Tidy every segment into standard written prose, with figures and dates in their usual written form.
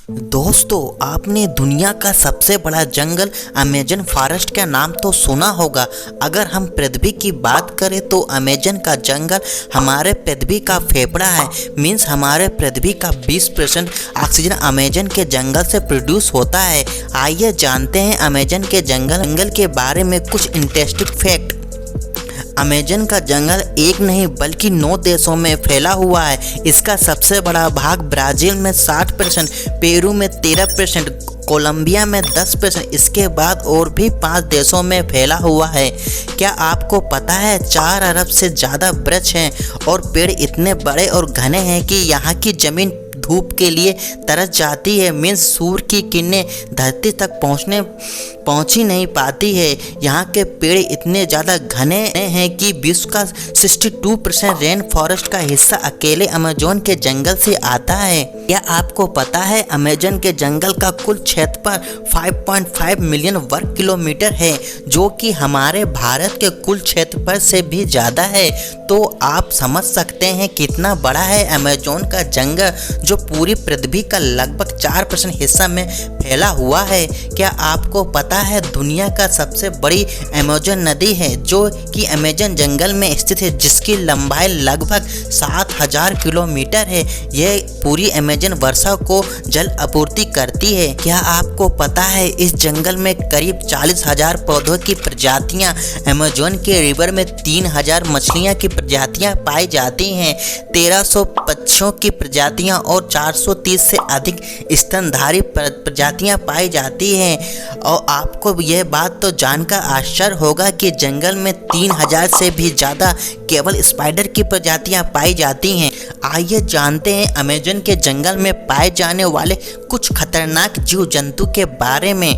दोस्तों, आपने दुनिया का सबसे बड़ा जंगल अमेजन फॉरेस्ट का नाम तो सुना होगा। अगर हम पृथ्वी की बात करें तो अमेजन का जंगल हमारे पृथ्वी का फेफड़ा है। मीन्स हमारे पृथ्वी का 20% ऑक्सीजन अमेजन के जंगल से प्रोड्यूस होता है। आइए जानते हैं अमेजन के जंगल के बारे में कुछ इंटरेस्टिंग फैक्ट। अमेजन का जंगल एक नहीं बल्कि 9 देशों में फैला हुआ है। इसका सबसे बड़ा भाग ब्राज़ील में 60%, पेरू में 13%, कोलंबिया में 10%, इसके बाद और भी 5 देशों में फैला हुआ है। क्या आपको पता है 4 अरब से ज़्यादा वृक्ष हैं और पेड़ इतने बड़े और घने हैं कि यहाँ की ज़मीन धूप के लिए तरस जाती है। मीन्स सूर्य की किरणें धरती तक पहुँच ही नहीं पाती है। यहाँ के पेड़ इतने ज़्यादा घने हैं कि विश्व का 62% रेन फॉरेस्ट का हिस्सा अकेले अमेजोन के जंगल से आता है। क्या आपको पता है अमेजन के जंगल का कुल क्षेत्रफल 5.5 मिलियन वर्ग किलोमीटर है, जो कि हमारे भारत के कुल क्षेत्रफल से भी ज़्यादा है। तो आप समझ सकते हैं कितना बड़ा है अमेजोन का जंगल, जो पूरी पृथ्वी का लगभग 4% हिस्सा में फैला हुआ है। क्या आपको पता है दुनिया का सबसे बड़ी अमेजन नदी है जो कि अमेजन जंगल में स्थित है, जिसकी लंबाई लगभग 7000 किलोमीटर है। यह पूरी अमेजन वर्षा को जल आपूर्ति करती है। क्या आपको पता है इस जंगल में करीब 40,000 पौधों की प्रजातियां, अमेजोन के रिवर में 3000 मछलियां की प्रजातियां पाई जाती हैं, 1300 पक्षियों की प्रजातियां और 430 से अधिक स्तनधारी प्रजातियां पाई जाती हैं। और आपको यह बात तो जानकर आश्चर्य होगा कि जंगल में 3000 से भी ज़्यादा केवल स्पाइडर की प्रजातियां पाई जाती हैं। आइए जानते हैं अमेजन के जंगल में पाए जाने वाले कुछ खतरनाक जीव जंतु के बारे में।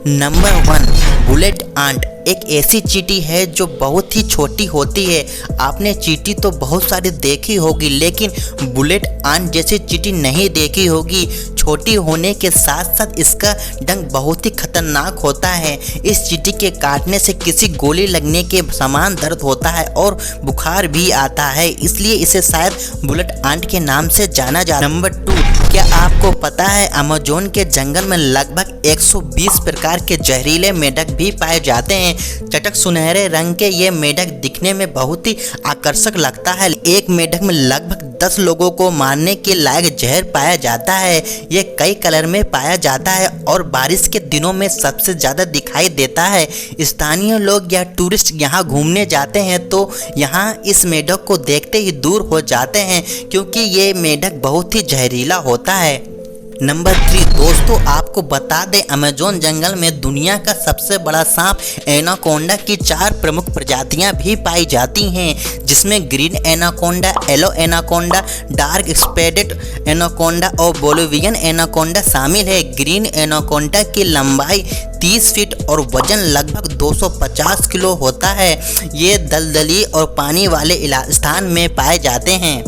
नंबर 1, बुलेट आंट एक ऐसी चींटी है जो बहुत ही छोटी होती है। आपने चींटी तो बहुत सारी देखी होगी, लेकिन बुलेट आंट जैसी चींटी नहीं देखी होगी। छोटी होने के साथ साथ इसका डंक बहुत ही खतरनाक होता है। इस चींटी के काटने से किसी गोली लगने के समान दर्द होता है और बुखार भी आता है, इसलिए इसे शायद बुलेट आंट के नाम से जाना जाता है। नंबर 2, क्या आपको पता है अमेजोन के जंगल में लगभग 120 प्रकार के जहरीले मेढक भी पाए जाते हैं। चटक सुनहरे रंग के ये मेढक दिखने में बहुत ही आकर्षक लगता है। एक मेढक में लगभग 10 लोगों को मारने के लायक जहर पाया जाता है। ये कई कलर में पाया जाता है और बारिश के दिनों में सबसे ज़्यादा दिखाई देता है। स्थानीय लोग या टूरिस्ट यहाँ घूमने जाते हैं तो यहाँ इस मेढक को देखते ही दूर हो जाते हैं, क्योंकि ये मेढक बहुत ही जहरीला होता है। नंबर 3, दोस्तों आपको बता दें अमेजोन जंगल में दुनिया का सबसे बड़ा सांप एनाकोंडा की 4 प्रमुख प्रजातियां भी पाई जाती हैं, जिसमें green anaconda, yellow anaconda, dark spotted anaconda और बोलिवियन एनाकोंडा शामिल है। ग्रीन एनाकोंडा की लंबाई 30 फीट और वजन लगभग 250 किलो होता है। ये दलदली और पानी वाले स्थान में पाए जाते हैं।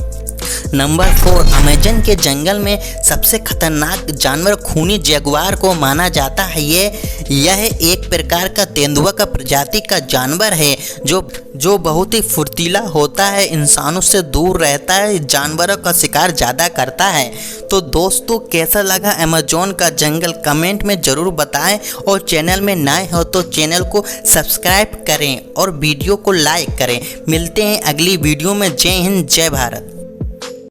नंबर 4, अमेजन के जंगल में सबसे खतरनाक जानवर खूनी जगुआर को माना जाता है। यह एक प्रकार का तेंदुआ का प्रजाति का जानवर है जो बहुत ही फुर्तीला होता है, इंसानों से दूर रहता है, जानवरों का शिकार ज़्यादा करता है। तो दोस्तों कैसा लगा अमेजोन का जंगल कमेंट में ज़रूर बताएं, और चैनल में नए हो तो चैनल को सब्सक्राइब करें और वीडियो को लाइक करें। मिलते हैं अगली वीडियो में। जय हिंद, जय भारत।